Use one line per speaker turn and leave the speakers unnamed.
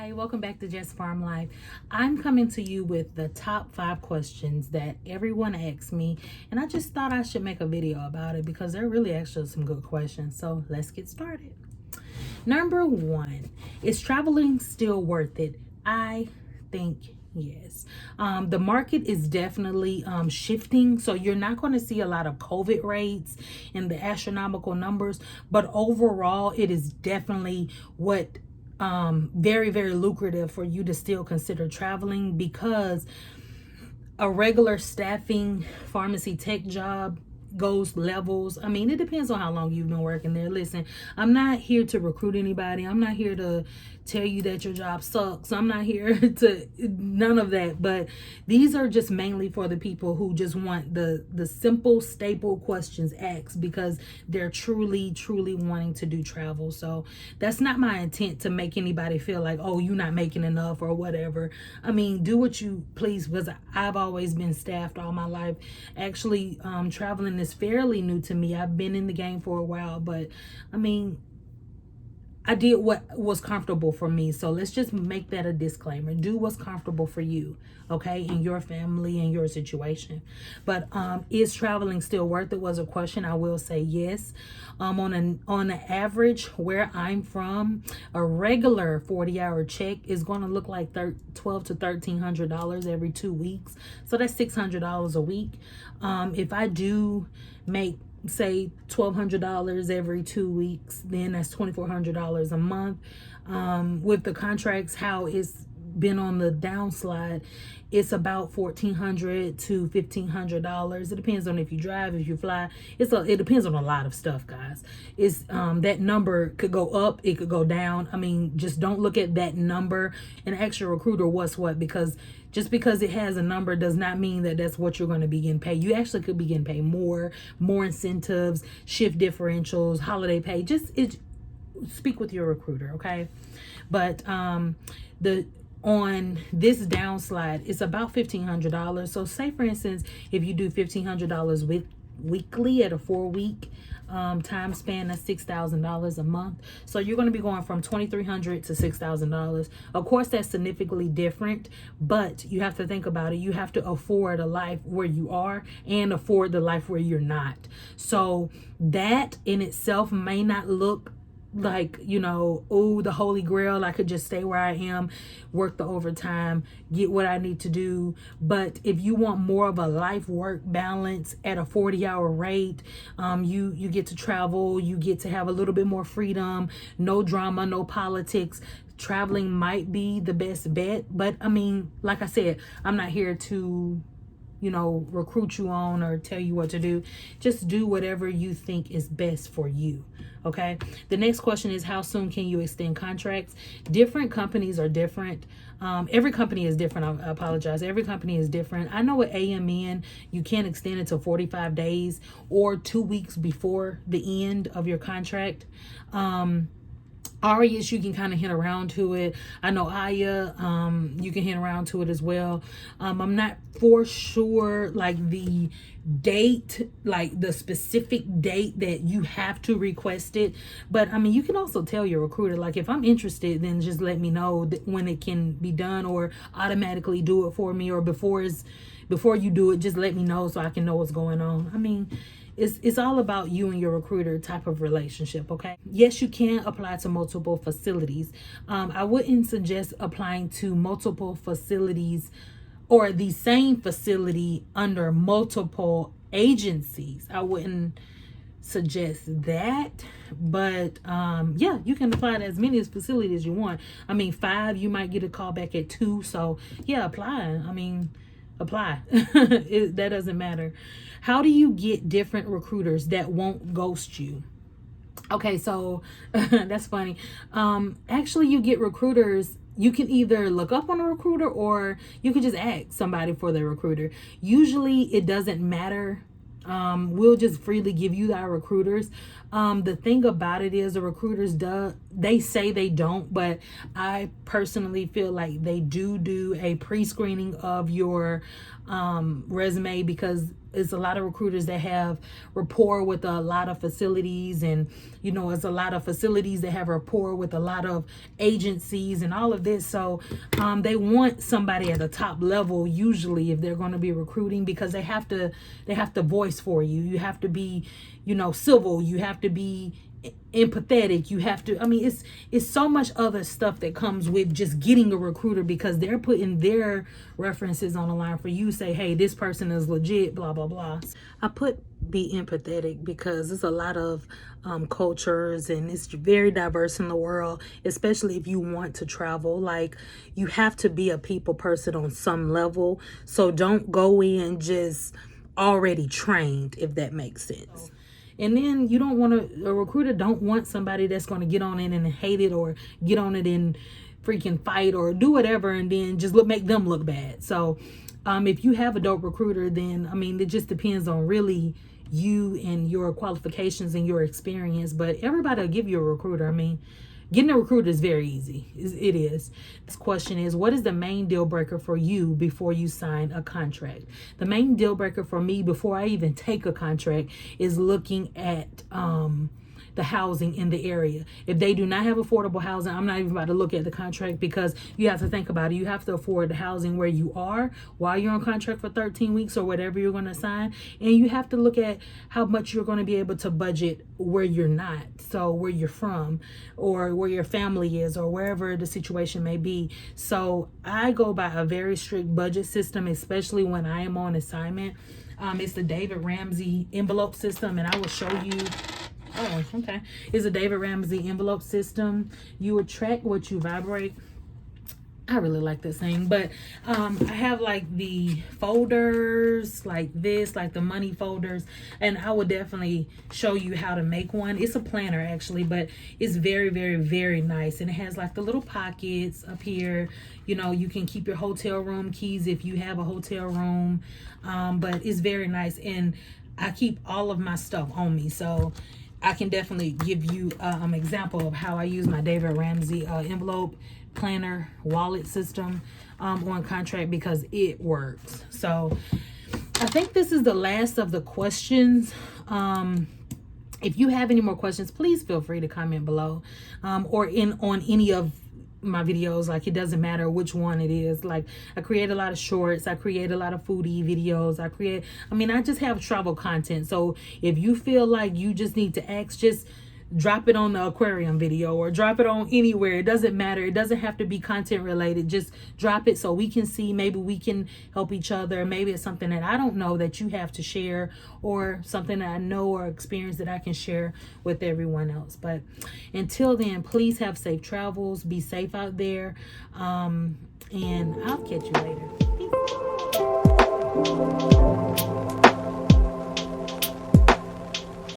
Hi, welcome back to Just Farm Life. I'm coming to you with the top 5 questions that everyone asks me, and I just thought I should make a video about it because they're really actually some good questions. So let's get started. Number 1, is traveling still worth it? I think yes. The market is definitely shifting, so you're not going to see a lot of COVID rates and the astronomical numbers, but overall, it is definitely what very lucrative for you to still consider traveling, because a regular staffing pharmacy tech job goes levels. I mean, it depends on how long you've been working there. Listen, I'm not here to recruit anybody. I'm not here to tell you that your job sucks. I'm not here to none of that. But these are just mainly for the people who just want the simple staple questions asked, because they're truly wanting to do travel. So that's not my intent to make anybody feel like, oh, you're not making enough or whatever. I mean, do what you please, because I've always been staffed all my life. Actually, traveling is fairly new to me. I've been in the game for a while, but I mean, I did what was comfortable for me. So let's just make that a disclaimer. Do what's comfortable for you, okay, in your family and your situation. But is traveling still worth it was a question. I will say yes. On an average, where I'm from, a regular 40-hour check is going to look like $1,200 to $1,300 every 2 weeks. So that's $600 a week. If I do make, say, $1,200 every 2 weeks, then that's $2,400 a month. With the contracts, how it's been on the downslide, it's about $1,400 to $1,500. It depends on if you drive, if you fly. It depends on a lot of stuff, guys. It's that number could go up, it could go down. I mean, just don't look at that number and ask your recruiter what's what, because just because it has a number does not mean that that's what you're going to be getting paid. You actually could be getting paid more incentives, shift differentials, holiday pay. Speak with your recruiter, okay? But on this downslide, it's about $1,500. So say, for instance, if you do $1,500 weekly at a 4-week time span, that's $6,000 a month. So you're going to be going from $2,300 to $6,000. Of course, that's significantly different, but you have to think about it. You have to afford a life where you are and afford the life where you're not. So that in itself may not look like, oh, the holy grail. I could just stay where I am, work the overtime, get what I need to do. But if you want more of a life work balance at a 40-hour rate, you get to travel, you get to have a little bit more freedom, no drama, no politics. Traveling might be the best bet. But I mean, like I said, I'm not here to recruit you on or tell you what to do. Just do whatever you think is best for you. Okay. The next question is, how soon can you extend contracts? Different companies are different. Every company is different. I apologize. Every company is different. I know with AMN, you can extend it to 45 days or 2 weeks before the end of your contract. Arias, you can kind of hint around to it. I know Aya, you can hint around to it as well. I'm not for sure like the date, like the specific date that you have to request it. But I mean, you can also tell your recruiter, like, if I'm interested, then just let me know when it can be done, or automatically do it for me, or before you do it, just let me know so I can know what's going on. I mean, it's all about you and your recruiter type of relationship, okay? Yes, you can apply to multiple facilities. I wouldn't suggest applying to multiple facilities or the same facility under multiple agencies. I wouldn't suggest that. But yeah, you can apply to as many facilities as you want. I mean, 5, you might get a call back at 2. So yeah, apply. I mean, apply. That doesn't matter. How do you get different recruiters that won't ghost you? Okay, so that's funny. Actually, you get recruiters. You can either look up on a recruiter, or you can just ask somebody for their recruiter. Usually it doesn't matter. We'll just freely give you our recruiters. The thing about it is, the recruiters, they say they don't, but I personally feel like they do a pre-screening of your resume, because it's a lot of recruiters that have rapport with a lot of facilities, and you know, it's a lot of facilities that have rapport with a lot of agencies and all of this. So they want somebody at the top level usually if they're going to be recruiting, because they have to voice for you. You have to be, you know, civil. You have to be empathetic. You have to, I mean, it's so much other stuff that comes with just getting a recruiter, because they're putting their references on the line for you. Say, hey, this person is legit, blah blah blah. I put be empathetic because there's a lot of cultures, and it's very diverse in the world, especially if you want to travel. Like, you have to be a people person on some level, so don't go in just already trained, if that makes sense. And then you don't want a recruiter don't want somebody that's going to get on it and hate it, or get on it and freaking fight or do whatever, and then just make them look bad. So if you have a dope recruiter, then I mean, it just depends on really you and your qualifications and your experience. But everybody will give you a recruiter. I mean, getting a recruiter is very easy. It is. This question is, what is the main deal breaker for you before you sign a contract? The main deal breaker for me before I even take a contract is looking at the housing in the area. If they do not have affordable housing, I'm not even about to look at the contract, because you have to think about it. You have to afford the housing where you are while you're on contract for 13 weeks or whatever you're going to sign. And you have to look at how much you're going to be able to budget where you're not. So where you're from, or where your family is, or wherever the situation may be. So I go by a very strict budget system, especially when I am on assignment. It's the David Ramsey envelope system, and I will show you. Oh, okay. It's a David Ramsey envelope system. You attract what you vibrate. I really like this thing, but I have like the folders like this, like the money folders, and I will definitely show you how to make one. It's a planner actually, but it's very, very, very nice, and it has like the little pockets up here. You know, you can keep your hotel room keys if you have a hotel room, but it's very nice, and I keep all of my stuff on me, so I can definitely give you an example of how I use my David Ramsey envelope planner wallet system on contract, because it works. So I think this is the last of the questions. If you have any more questions, please feel free to comment below, or on any of my videos. Like, it doesn't matter which one it is. Like, I create a lot of shorts, I create a lot of foodie videos, I just have travel content. So if you feel like you just need to ask, just drop it on the aquarium video, or drop it on anywhere. It doesn't matter. It doesn't have to be content related. Just drop it so we can see. Maybe we can help each other. Maybe it's something that I don't know that you have to share, or something that I know or experience that I can share with everyone else. But until then, please have safe travels. Be safe out there. And I'll catch you later. Peace.